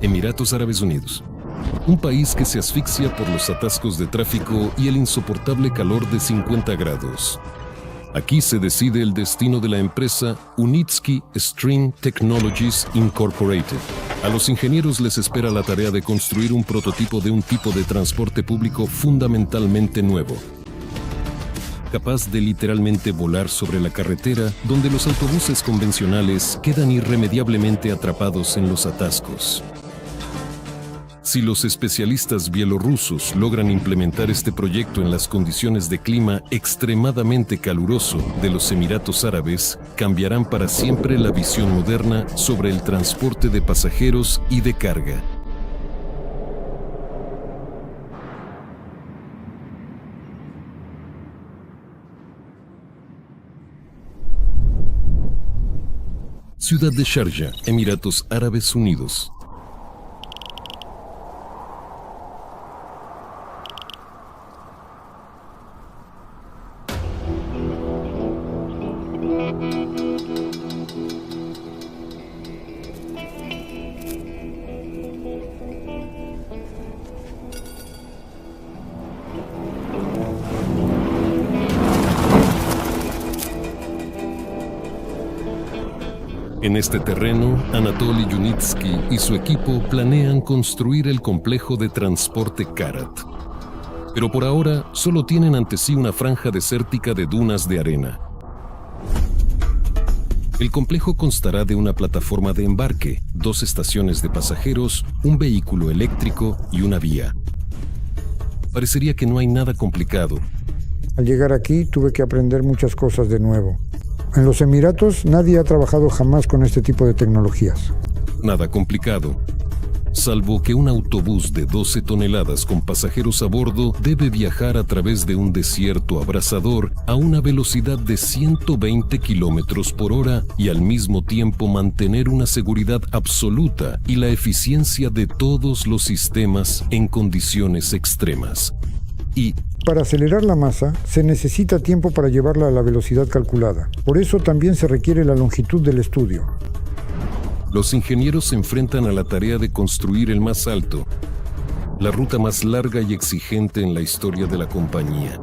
Emiratos Árabes Unidos. Un país que se asfixia por los atascos de tráfico y el insoportable calor de 50 grados. Aquí se decide el destino de la empresa Unitsky String Technologies Incorporated. A los ingenieros les espera la tarea de construir un prototipo de un tipo de transporte público fundamentalmente nuevo, capaz de literalmente volar sobre la carretera, donde los autobuses convencionales quedan irremediablemente atrapados en los atascos. Si los especialistas bielorrusos logran implementar este proyecto en las condiciones de clima extremadamente caluroso de los Emiratos Árabes, cambiarán para siempre la visión moderna sobre el transporte de pasajeros y de carga. Ciudad de Sharjah, Emiratos Árabes Unidos. En este terreno, Anatoly Yunitsky y su equipo planean construir el complejo de transporte Karat. Pero por ahora, solo tienen ante sí una franja desértica de dunas de arena. El complejo constará de una plataforma de embarque, 2 estaciones de pasajeros, un vehículo eléctrico y una vía. Parecería que no hay nada complicado. Al llegar aquí, tuve que aprender muchas cosas de nuevo. En los Emiratos nadie ha trabajado jamás con este tipo de tecnologías. Nada complicado, salvo que un autobús de 12 toneladas con pasajeros a bordo debe viajar a través de un desierto abrasador a una velocidad de 120 kilómetros por hora y al mismo tiempo mantener una seguridad absoluta y la eficiencia de todos los sistemas en condiciones extremas. Y para acelerar la masa, se necesita tiempo para llevarla a la velocidad calculada. Por eso también se requiere la longitud del estudio. Los ingenieros se enfrentan a la tarea de construir el más alto, la ruta más larga y exigente en la historia de la compañía.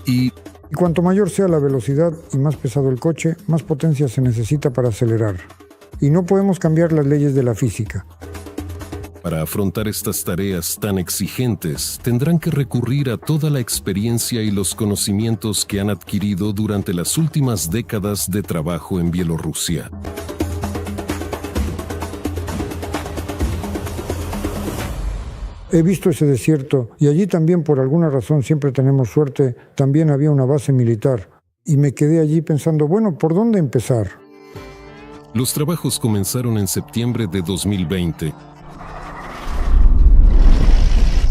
Y cuanto mayor sea la velocidad y más pesado el coche, más potencia se necesita para acelerar. Y no podemos cambiar las leyes de la física. Para afrontar estas tareas tan exigentes, tendrán que recurrir a toda la experiencia y los conocimientos que han adquirido durante las últimas décadas de trabajo en Bielorrusia. He visto ese desierto y allí también, por alguna razón, siempre tenemos suerte, también había una base militar. Y me quedé allí pensando, bueno, ¿por dónde empezar? Los trabajos comenzaron en septiembre de 2020.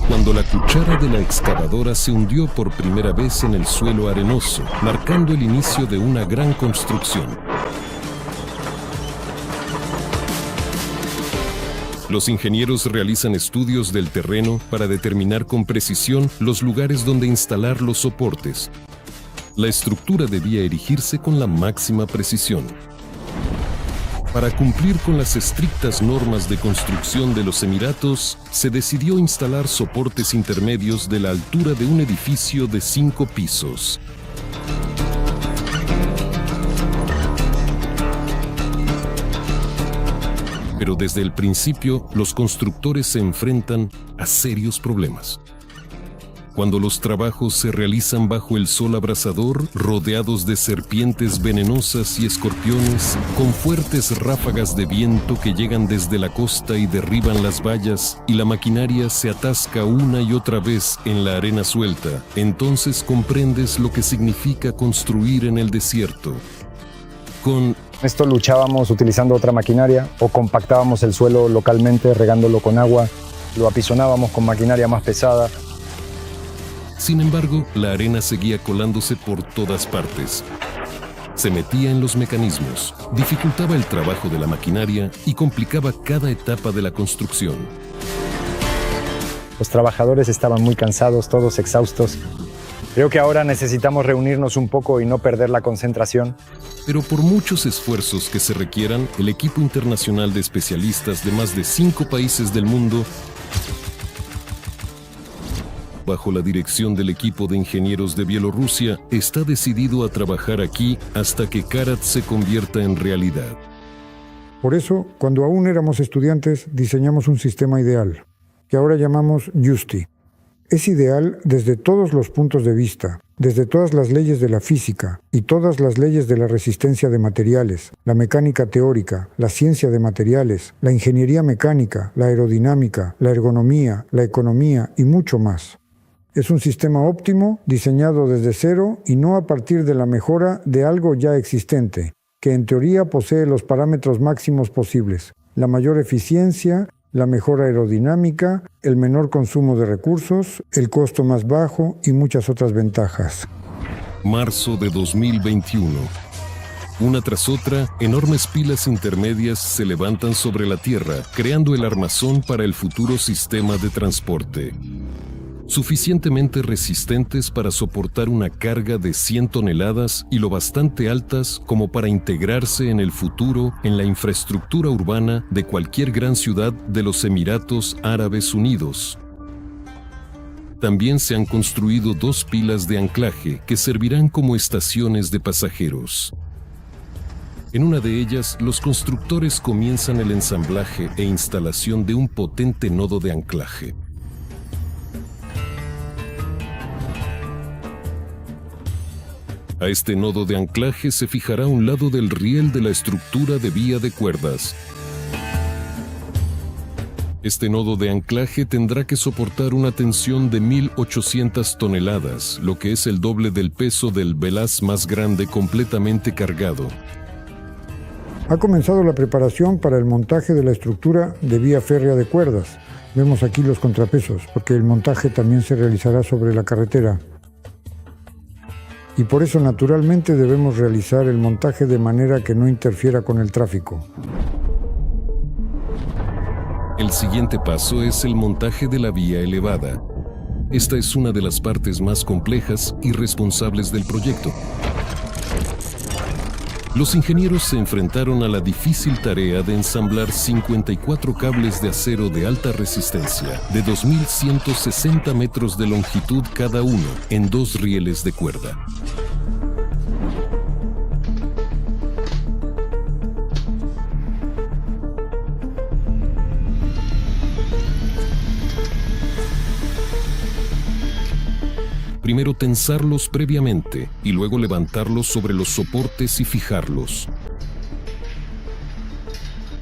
Cuando la cuchara de la excavadora se hundió por primera vez en el suelo arenoso, marcando el inicio de una gran construcción. Los ingenieros realizan estudios del terreno para determinar con precisión los lugares donde instalar los soportes. La estructura debía erigirse con la máxima precisión. Para cumplir con las estrictas normas de construcción de los Emiratos, se decidió instalar soportes intermedios de la altura de un edificio de 5 pisos. Pero desde el principio, los constructores se enfrentan a serios problemas. Cuando los trabajos se realizan bajo el sol abrasador, rodeados de serpientes venenosas y escorpiones, con fuertes ráfagas de viento que llegan desde la costa y derriban las vallas, y la maquinaria se atasca una y otra vez en la arena suelta, entonces comprendes lo que significa construir en el desierto. Con esto luchábamos utilizando otra maquinaria o compactábamos el suelo localmente regándolo con agua, lo apisonábamos con maquinaria más pesada. Sin embargo, la arena seguía colándose por todas partes. Se metía en los mecanismos, dificultaba el trabajo de la maquinaria y complicaba cada etapa de la construcción. Los trabajadores estaban muy cansados, todos exhaustos. Creo que ahora necesitamos reunirnos un poco y no perder la concentración. Pero por muchos esfuerzos que se requieran, el equipo internacional de especialistas de más de 5 países del mundo, bajo la dirección del equipo de ingenieros de Bielorrusia, está decidido a trabajar aquí hasta que Karat se convierta en realidad. Por eso, cuando aún éramos estudiantes, diseñamos un sistema ideal, que ahora llamamos Justy. Es ideal desde todos los puntos de vista, desde todas las leyes de la física y todas las leyes de la resistencia de materiales, la mecánica teórica, la ciencia de materiales, la ingeniería mecánica, la aerodinámica, la ergonomía, la economía y mucho más. Es un sistema óptimo, diseñado desde cero y no a partir de la mejora de algo ya existente, que en teoría posee los parámetros máximos posibles, la mayor eficiencia, la mejor aerodinámica, el menor consumo de recursos, el costo más bajo y muchas otras ventajas. Marzo de 2021. Una tras otra, enormes pilas intermedias se levantan sobre la Tierra, creando el armazón para el futuro sistema de transporte. Suficientemente resistentes para soportar una carga de 100 toneladas y lo bastante altas como para integrarse en el futuro en la infraestructura urbana de cualquier gran ciudad de los Emiratos Árabes Unidos. También se han construido 2 pilas de anclaje que servirán como estaciones de pasajeros. En una de ellas, los constructores comienzan el ensamblaje e instalación de un potente nodo de anclaje. A este nodo de anclaje se fijará a un lado del riel de la estructura de vía de cuerdas. Este nodo de anclaje tendrá que soportar una tensión de 1.800 toneladas, lo que es el doble del peso del velaz más grande completamente cargado. Ha comenzado la preparación para el montaje de la estructura de vía férrea de cuerdas. Vemos aquí los contrapesos, porque el montaje también se realizará sobre la carretera. Y por eso naturalmente debemos realizar el montaje de manera que no interfiera con el tráfico. El siguiente paso es el montaje de la vía elevada. Esta es una de las partes más complejas y responsables del proyecto. Los ingenieros se enfrentaron a la difícil tarea de ensamblar 54 cables de acero de alta resistencia, de 2.160 metros de longitud cada uno, en 2 rieles de cuerda. Primero tensarlos previamente y luego levantarlos sobre los soportes y fijarlos.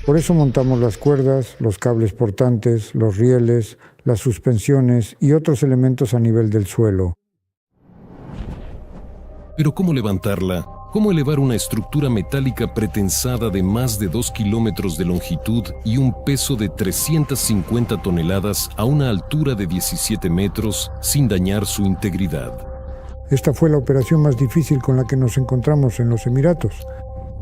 Por eso montamos las cuerdas, los cables portantes, los rieles, las suspensiones y otros elementos a nivel del suelo. Pero ¿cómo levantarla? ¿Cómo elevar una estructura metálica pretensada de más de 2 kilómetros de longitud y un peso de 350 toneladas a una altura de 17 metros sin dañar su integridad? Esta fue la operación más difícil con la que nos encontramos en los Emiratos.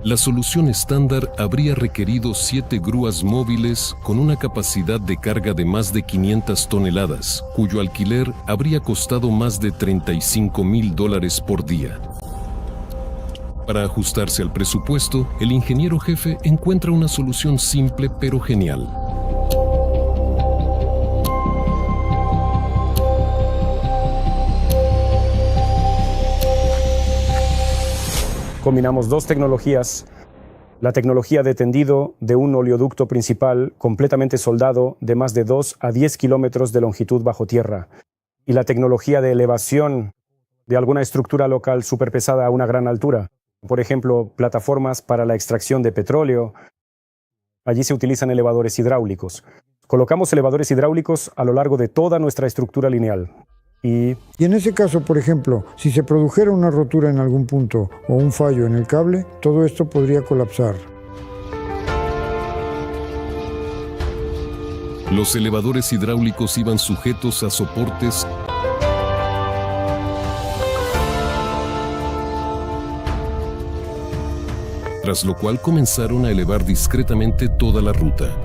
La solución estándar habría requerido 7 grúas móviles con una capacidad de carga de más de 500 toneladas, cuyo alquiler habría costado más de $35,000 por día. Para ajustarse al presupuesto, el ingeniero jefe encuentra una solución simple pero genial. Combinamos 2 tecnologías, la tecnología de tendido de un oleoducto principal completamente soldado de más de 2 a 10 kilómetros de longitud bajo tierra y la tecnología de elevación de alguna estructura local superpesada a una gran altura. Por ejemplo, plataformas para la extracción de petróleo. Allí se utilizan elevadores hidráulicos. Colocamos elevadores hidráulicos a lo largo de toda nuestra estructura lineal. Y en ese caso, por ejemplo, si se produjera una rotura en algún punto o un fallo en el cable, todo esto podría colapsar. Los elevadores hidráulicos iban sujetos a soportes tras lo cual comenzaron a elevar discretamente toda la ruta.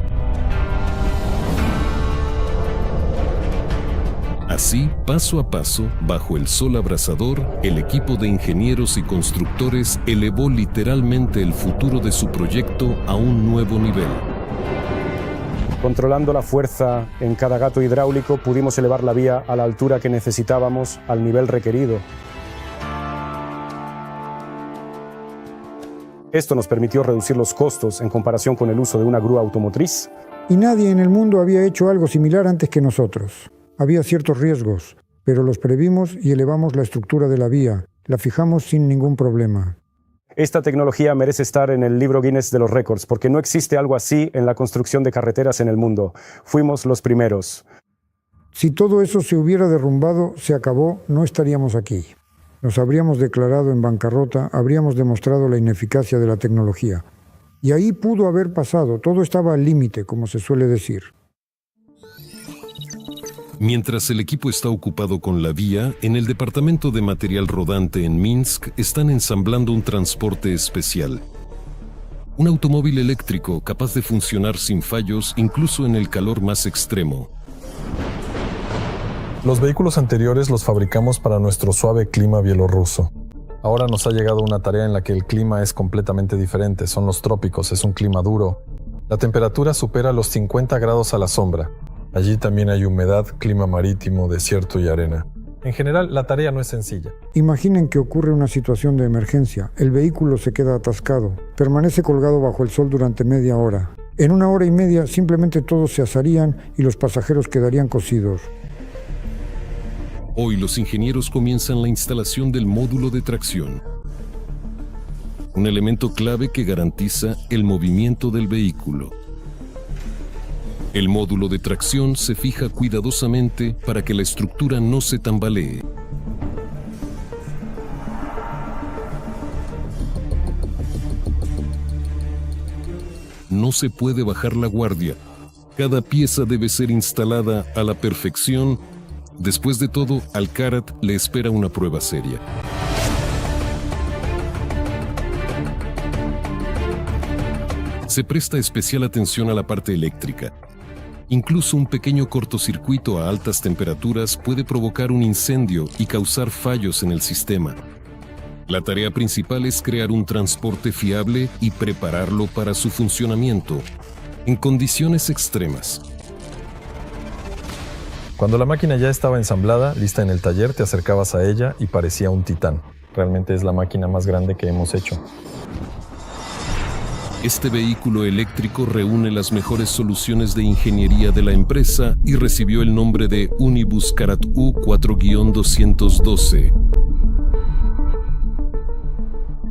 Así, paso a paso, bajo el sol abrasador, el equipo de ingenieros y constructores elevó literalmente el futuro de su proyecto a un nuevo nivel. Controlando la fuerza en cada gato hidráulico, pudimos elevar la vía a la altura que necesitábamos, al nivel requerido. Esto nos permitió reducir los costos en comparación con el uso de una grúa automotriz. Y nadie en el mundo había hecho algo similar antes que nosotros. Había ciertos riesgos, pero los previmos y elevamos la estructura de la vía. La fijamos sin ningún problema. Esta tecnología merece estar en el libro Guinness de los récords, porque no existe algo así en la construcción de carreteras en el mundo. Fuimos los primeros. Si todo eso se hubiera derrumbado, se acabó, no estaríamos aquí. Nos habríamos declarado en bancarrota, habríamos demostrado la ineficacia de la tecnología. Y ahí pudo haber pasado, todo estaba al límite, como se suele decir. Mientras el equipo está ocupado con la vía, en el departamento de material rodante en Minsk están ensamblando un transporte especial. Un automóvil eléctrico capaz de funcionar sin fallos incluso en el calor más extremo. Los vehículos anteriores los fabricamos para nuestro suave clima bielorruso. Ahora nos ha llegado una tarea en la que el clima es completamente diferente. Son los trópicos, es un clima duro. La temperatura supera los 50 grados a la sombra. Allí también hay humedad, clima marítimo, desierto y arena. En general, la tarea no es sencilla. Imaginen que ocurre una situación de emergencia. El vehículo se queda atascado. Permanece colgado bajo el sol durante media hora. En 1 hora y media simplemente todos se asarían y los pasajeros quedarían cocidos. Hoy los ingenieros comienzan la instalación del módulo de tracción. Un elemento clave que garantiza el movimiento del vehículo. El módulo de tracción se fija cuidadosamente para que la estructura no se tambalee. No se puede bajar la guardia. Cada pieza debe ser instalada a la perfección. Después de todo, al Karat le espera una prueba seria. Se presta especial atención a la parte eléctrica. Incluso un pequeño cortocircuito a altas temperaturas puede provocar un incendio y causar fallos en el sistema. La tarea principal es crear un transporte fiable y prepararlo para su funcionamiento en condiciones extremas. Cuando la máquina ya estaba ensamblada, lista en el taller, te acercabas a ella y parecía un titán. Realmente es la máquina más grande que hemos hecho. Este vehículo eléctrico reúne las mejores soluciones de ingeniería de la empresa y recibió el nombre de Unibus Karat U4-212.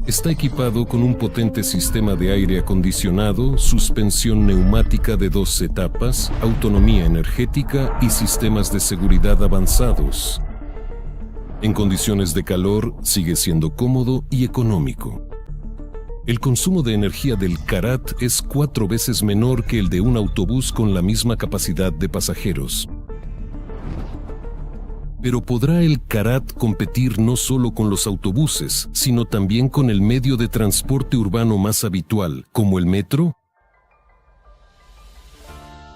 Está equipado con un potente sistema de aire acondicionado, suspensión neumática de 2 etapas, autonomía energética y sistemas de seguridad avanzados. En condiciones de calor, sigue siendo cómodo y económico. El consumo de energía del Karat es 4 veces menor que el de un autobús con la misma capacidad de pasajeros. Pero ¿podrá el Karat competir no solo con los autobuses, sino también con el medio de transporte urbano más habitual, como el metro?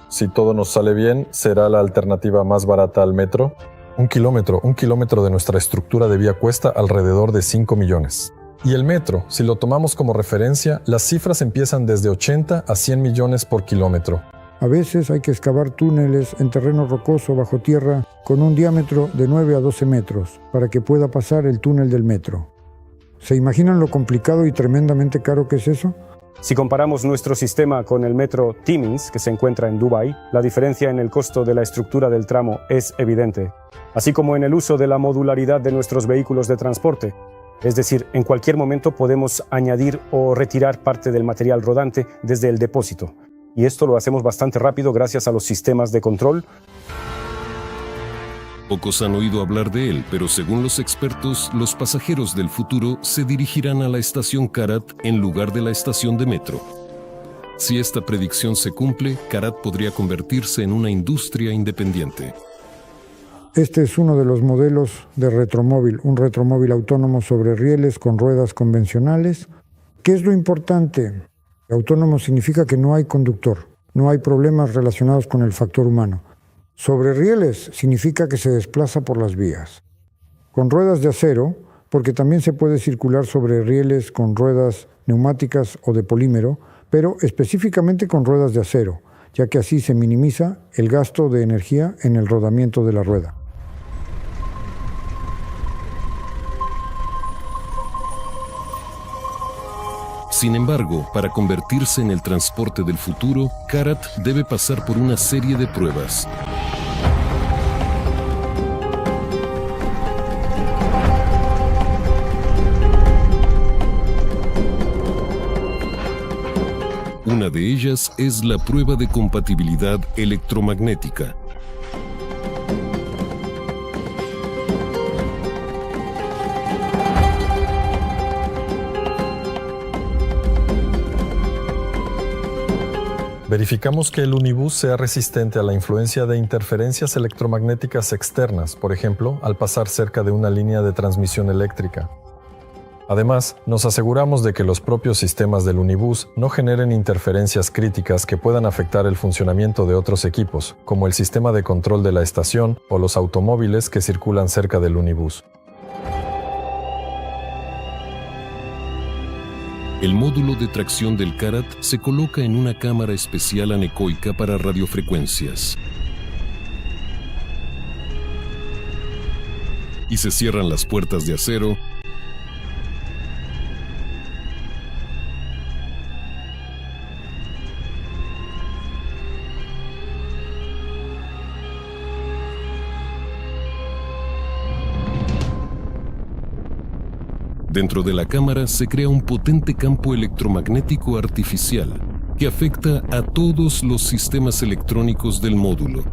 Si todo nos sale bien, ¿será la alternativa más barata al metro? Un kilómetro de nuestra estructura de vía cuesta alrededor de 5 millones. Y el metro, si lo tomamos como referencia, las cifras empiezan desde 80 a 100 millones por kilómetro. A veces hay que excavar túneles en terreno rocoso bajo tierra con un diámetro de 9 a 12 metros para que pueda pasar el túnel del metro. ¿Se imaginan lo complicado y tremendamente caro que es eso? Si comparamos nuestro sistema con el metro Timmins, que se encuentra en Dubái, la diferencia en el costo de la estructura del tramo es evidente, así como en el uso de la modularidad de nuestros vehículos de transporte. Es decir, en cualquier momento podemos añadir o retirar parte del material rodante desde el depósito. Y esto lo hacemos bastante rápido gracias a los sistemas de control. Pocos han oído hablar de él, pero según los expertos, los pasajeros del futuro se dirigirán a la estación Karat en lugar de la estación de metro. Si esta predicción se cumple, Karat podría convertirse en una industria independiente. Este es uno de los modelos de retromóvil, un retromóvil autónomo sobre rieles con ruedas convencionales ¿Qué es lo importante? Autónomo significa que no hay conductor, no hay problemas relacionados con el factor humano. Sobre rieles significa que se desplaza por las vías. Con ruedas de acero, porque también se puede circular sobre rieles con ruedas neumáticas o de polímero, pero específicamente con ruedas de acero, ya que así se minimiza el gasto de energía en el rodamiento de la rueda. Sin embargo, para convertirse en el transporte del futuro, Karat debe pasar por una serie de pruebas. Una de ellas es la prueba de compatibilidad electromagnética. Verificamos que el unibús sea resistente a la influencia de interferencias electromagnéticas externas, por ejemplo, al pasar cerca de una línea de transmisión eléctrica. Además, nos aseguramos de que los propios sistemas del unibús no generen interferencias críticas que puedan afectar el funcionamiento de otros equipos, como el sistema de control de la estación o los automóviles que circulan cerca del unibús. El módulo de tracción del Karat se coloca en una cámara especial anecoica para radiofrecuencias. Y se cierran las puertas de acero Dentro de la cámara se crea un potente campo electromagnético artificial que afecta a todos los sistemas electrónicos del módulo.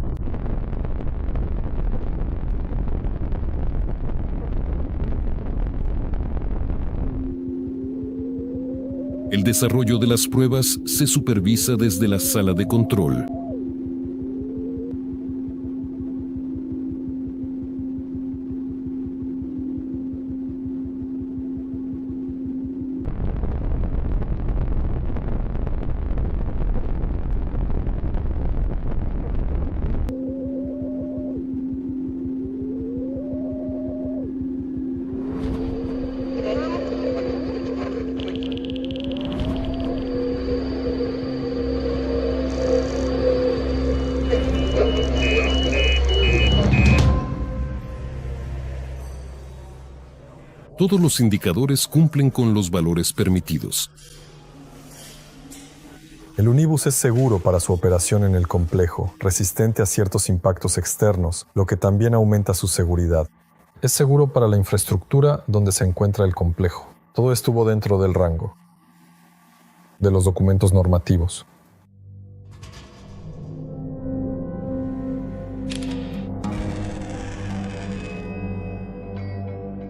El desarrollo de las pruebas se supervisa desde la sala de control. Todos los indicadores cumplen con los valores permitidos. El unibús es seguro para su operación en el complejo, resistente a ciertos impactos externos, lo que también aumenta su seguridad. Es seguro para la infraestructura donde se encuentra el complejo. Todo estuvo dentro del rango de los documentos normativos.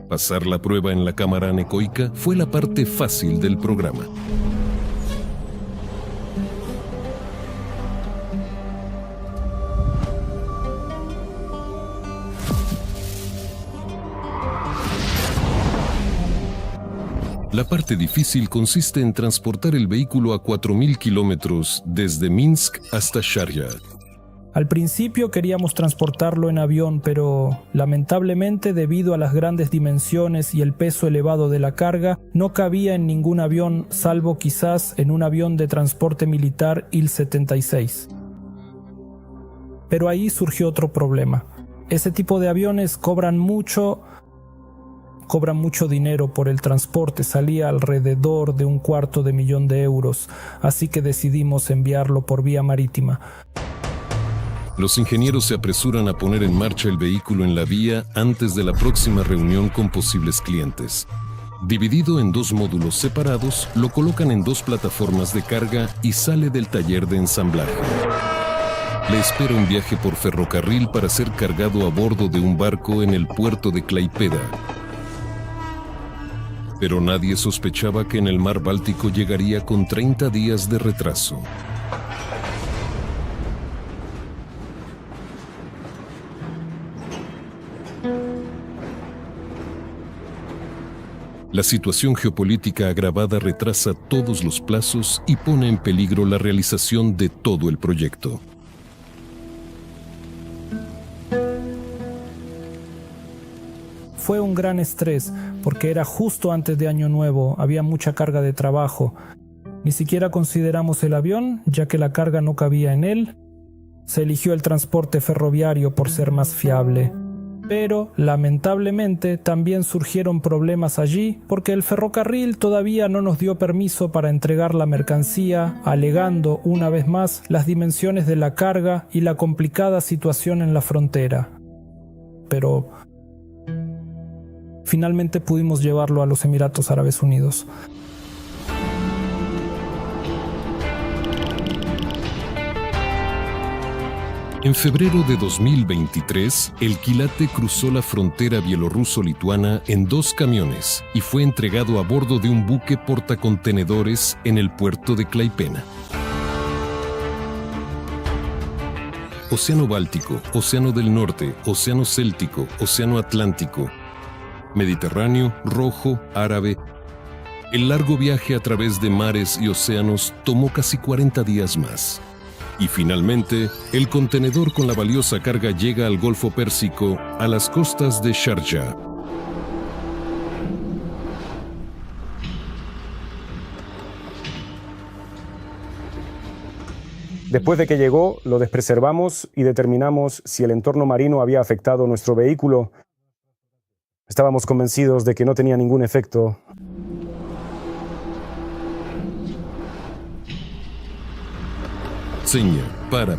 Pasar la prueba en la cámara anecoica fue la parte fácil del programa. La parte difícil consiste en transportar el vehículo a 4.000 kilómetros desde Minsk hasta Sharjah. Al principio queríamos transportarlo en avión, pero lamentablemente debido a las grandes dimensiones y el peso elevado de la carga, no cabía en ningún avión salvo quizás en un avión de transporte militar Il-76. Pero ahí surgió otro problema. Ese tipo de aviones cobran mucho dinero por el transporte, salía alrededor de $250,000, así que decidimos enviarlo por vía marítima. Los ingenieros se apresuran a poner en marcha el vehículo en la vía antes de la próxima reunión con posibles clientes. Dividido en 2 módulos separados, lo colocan en 2 plataformas de carga y sale del taller de ensamblaje. Le espera un viaje por ferrocarril para ser cargado a bordo de un barco en el puerto de Klaipėda. Pero nadie sospechaba que en el mar Báltico llegaría con 30 días de retraso. La situación geopolítica agravada retrasa todos los plazos y pone en peligro la realización de todo el proyecto. Fue un gran estrés, porque era justo antes de Año Nuevo, había mucha carga de trabajo. Ni siquiera consideramos el avión, ya que la carga no cabía en él. Se eligió el transporte ferroviario por ser más fiable. Pero, lamentablemente, también surgieron problemas allí, porque el ferrocarril todavía no nos dio permiso para entregar la mercancía, alegando, una vez más, las dimensiones de la carga y la complicada situación en la frontera. Pero finalmente pudimos llevarlo a los Emiratos Árabes Unidos. En febrero de 2023, el quilate cruzó la frontera bielorruso-lituana en 2 camiones y fue entregado a bordo de un buque portacontenedores en el puerto de Klaipėda. Océano Báltico, Océano del Norte, Océano Céltico, Océano Atlántico, Mediterráneo, Rojo, Árabe. El largo viaje a través de mares y océanos tomó casi 40 días más. Y finalmente, el contenedor con la valiosa carga llega al Golfo Pérsico, a las costas de Sharjah. Después de que llegó, lo despreservamos y determinamos si el entorno marino había afectado nuestro vehículo. Estábamos convencidos de que no tenía ningún efecto. Seña, para.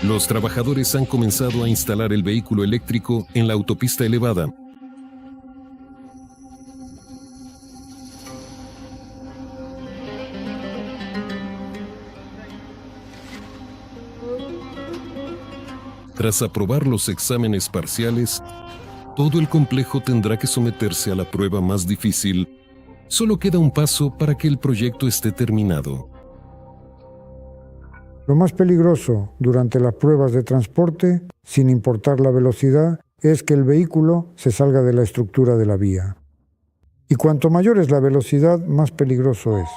Los trabajadores han comenzado a instalar el vehículo eléctrico en la autopista elevada. Tras aprobar los exámenes parciales, todo el complejo tendrá que someterse a la prueba más difícil. Solo queda un paso para que el proyecto esté terminado. Lo más peligroso durante las pruebas de transporte, sin importar la velocidad, es que el vehículo se salga de la estructura de la vía. Y cuanto mayor es la velocidad, más peligroso es.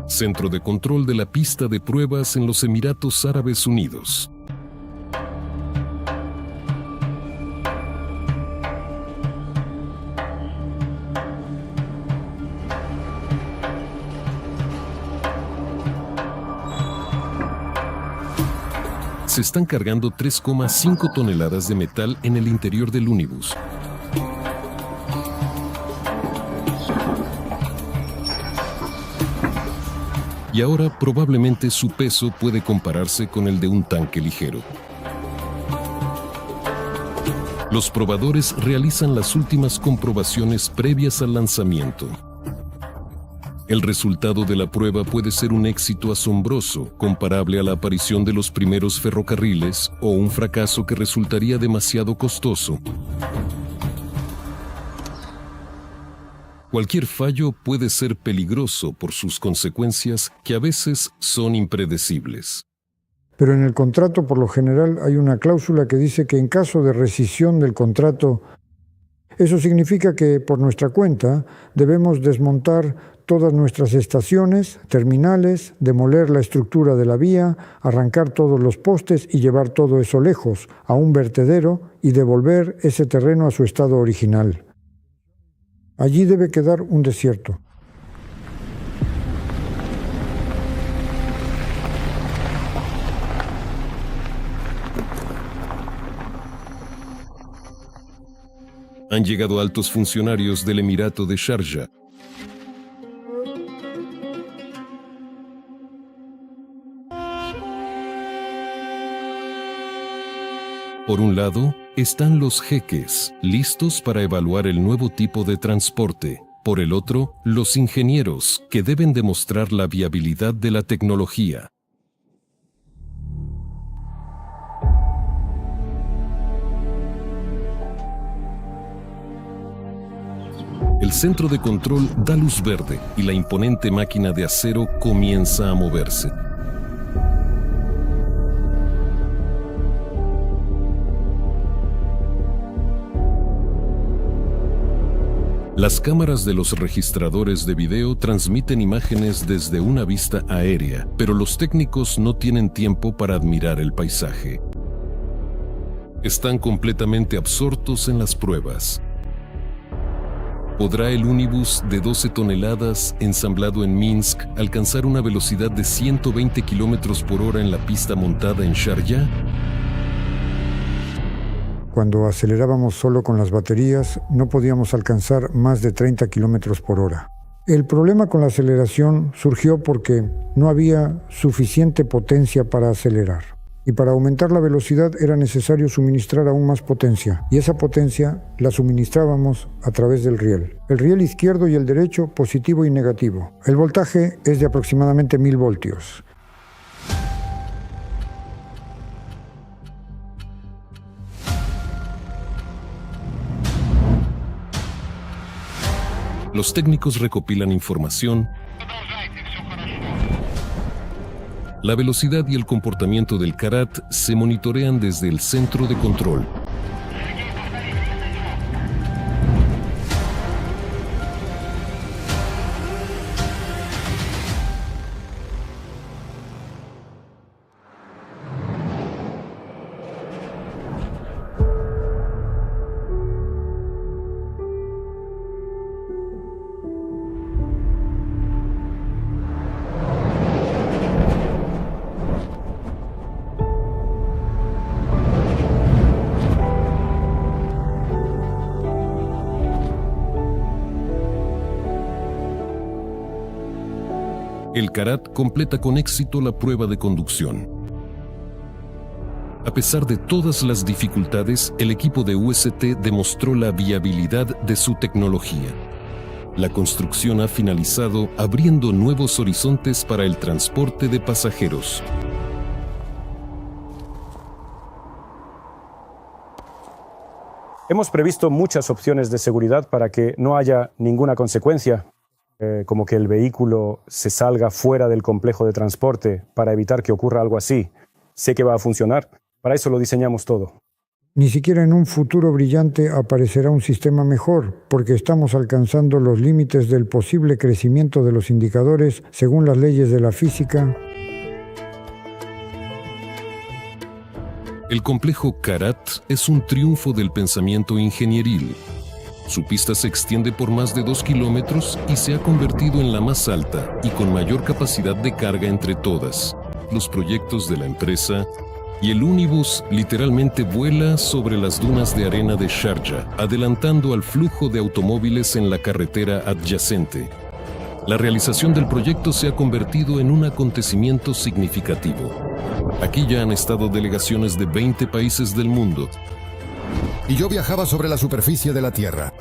Centro de control de la pista de pruebas en los Emiratos Árabes Unidos. Se están cargando 3,5 toneladas de metal en el interior del Unibus. Y ahora probablemente su peso puede compararse con el de un tanque ligero. Los probadores realizan las últimas comprobaciones previas al lanzamiento. El resultado de la prueba puede ser un éxito asombroso, comparable a la aparición de los primeros ferrocarriles, o un fracaso que resultaría demasiado costoso. Cualquier fallo puede ser peligroso por sus consecuencias, que a veces son impredecibles. Pero en el contrato, por lo general, hay una cláusula que dice que en caso de rescisión del contrato, eso significa que, por nuestra cuenta, debemos desmontar todas nuestras estaciones, terminales, demoler la estructura de la vía, arrancar todos los postes y llevar todo eso lejos, a un vertedero, y devolver ese terreno a su estado original. Allí debe quedar un desierto. Han llegado altos funcionarios del Emirato de Sharjah. Por un lado, están los jeques, listos para evaluar el nuevo tipo de transporte. Por el otro, los ingenieros, que deben demostrar la viabilidad de la tecnología. El centro de control da luz verde y la imponente máquina de acero comienza a moverse. Las cámaras de los registradores de video transmiten imágenes desde una vista aérea, pero los técnicos no tienen tiempo para admirar el paisaje. Están completamente absortos en las pruebas. ¿Podrá el únibus de 12 toneladas ensamblado en Minsk alcanzar una velocidad de 120 km por hora en la pista montada en Sharjah? Cuando acelerábamos solo con las baterías, no podíamos alcanzar más de 30 km por hora. El problema con la aceleración surgió porque no había suficiente potencia para acelerar. Y para aumentar la velocidad era necesario suministrar aún más potencia, y esa potencia la suministrábamos a través del riel. El riel izquierdo y el derecho, positivo y negativo. El voltaje es de aproximadamente 1000 voltios. Los técnicos recopilan información. La velocidad y el comportamiento del Karat se monitorean desde el centro de control. El Karat completa con éxito la prueba de conducción. A pesar de todas las dificultades, el equipo de UST demostró la viabilidad de su tecnología. La construcción ha finalizado, abriendo nuevos horizontes para el transporte de pasajeros. Hemos previsto muchas opciones de seguridad para que no haya ninguna consecuencia, como que el vehículo se salga fuera del complejo de transporte para evitar que ocurra algo así. Sé que va a funcionar. Para eso lo diseñamos todo. Ni siquiera en un futuro brillante aparecerá un sistema mejor, porque estamos alcanzando los límites del posible crecimiento de los indicadores según las leyes de la física. El complejo Karat es un triunfo del pensamiento ingenieril. Su pista se extiende por más de 2 kilómetros y se ha convertido en la más alta y con mayor capacidad de carga entre todas. Los proyectos de la empresa y el únibus literalmente vuela sobre las dunas de arena de Sharjah, adelantando al flujo de automóviles en la carretera adyacente. La realización del proyecto se ha convertido en un acontecimiento significativo. Aquí ya han estado delegaciones de 20 países del mundo. Y yo viajaba sobre la superficie de la Tierra.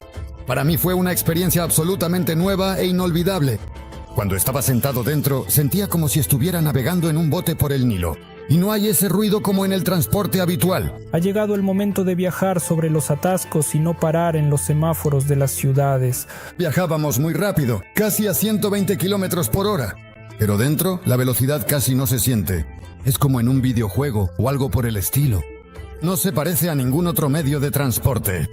Para mí fue una experiencia absolutamente nueva e inolvidable. Cuando estaba sentado dentro, sentía como si estuviera navegando en un bote por el Nilo. Y no hay ese ruido como en el transporte habitual. Ha llegado el momento de viajar sobre los atascos y no parar en los semáforos de las ciudades. Viajábamos muy rápido, casi a 120 kilómetros por hora. Pero dentro, la velocidad casi no se siente. Es como en un videojuego o algo por el estilo. No se parece a ningún otro medio de transporte.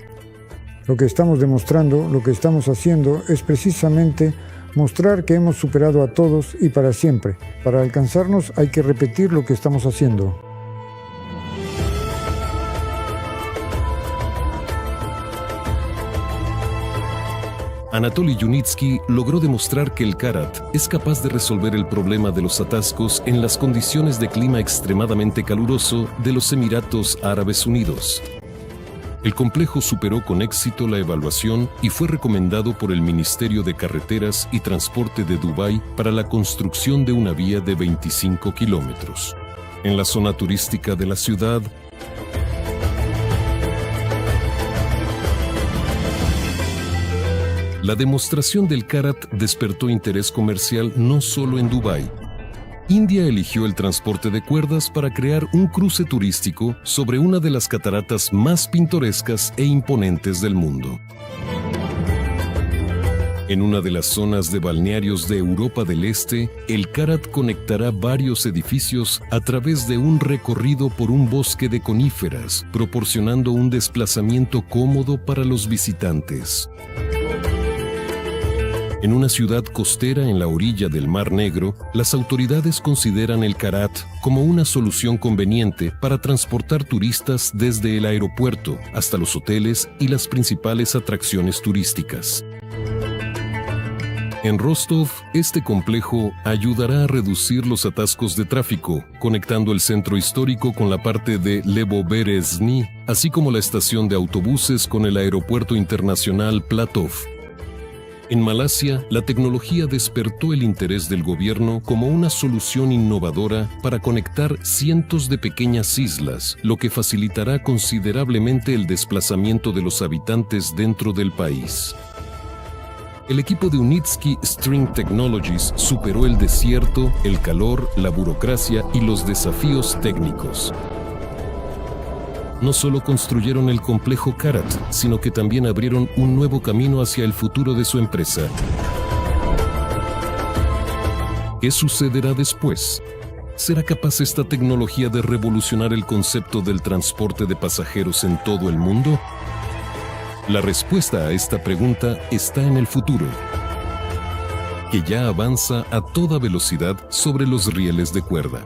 Lo que estamos demostrando, lo que estamos haciendo, es precisamente mostrar que hemos superado a todos y para siempre. Para alcanzarnos hay que repetir lo que estamos haciendo. Anatoly Yunitsky logró demostrar que el Karat es capaz de resolver el problema de los atascos en las condiciones de clima extremadamente caluroso de los Emiratos Árabes Unidos. El complejo superó con éxito la evaluación y fue recomendado por el Ministerio de Carreteras y Transporte de Dubái para la construcción de una vía de 25 kilómetros. En la zona turística de la ciudad, la demostración del Karat despertó interés comercial no solo en Dubái. India eligió el transporte de cuerdas para crear un cruce turístico sobre una de las cataratas más pintorescas e imponentes del mundo. En una de las zonas de balnearios de Europa del Este, el Karat conectará varios edificios a través de un recorrido por un bosque de coníferas, proporcionando un desplazamiento cómodo para los visitantes. En una ciudad costera en la orilla del Mar Negro, las autoridades consideran el Karat como una solución conveniente para transportar turistas desde el aeropuerto hasta los hoteles y las principales atracciones turísticas. En Rostov, este complejo ayudará a reducir los atascos de tráfico, conectando el centro histórico con la parte de Levoberezhny, así como la estación de autobuses con el aeropuerto internacional Platov. En Malasia, la tecnología despertó el interés del gobierno como una solución innovadora para conectar cientos de pequeñas islas, lo que facilitará considerablemente el desplazamiento de los habitantes dentro del país. El equipo de Unitsky String Technologies superó el desierto, el calor, la burocracia y los desafíos técnicos. No solo construyeron el complejo Karat, sino que también abrieron un nuevo camino hacia el futuro de su empresa. ¿Qué sucederá después? ¿Será capaz esta tecnología de revolucionar el concepto del transporte de pasajeros en todo el mundo? La respuesta a esta pregunta está en el futuro, que ya avanza a toda velocidad sobre los rieles de cuerda.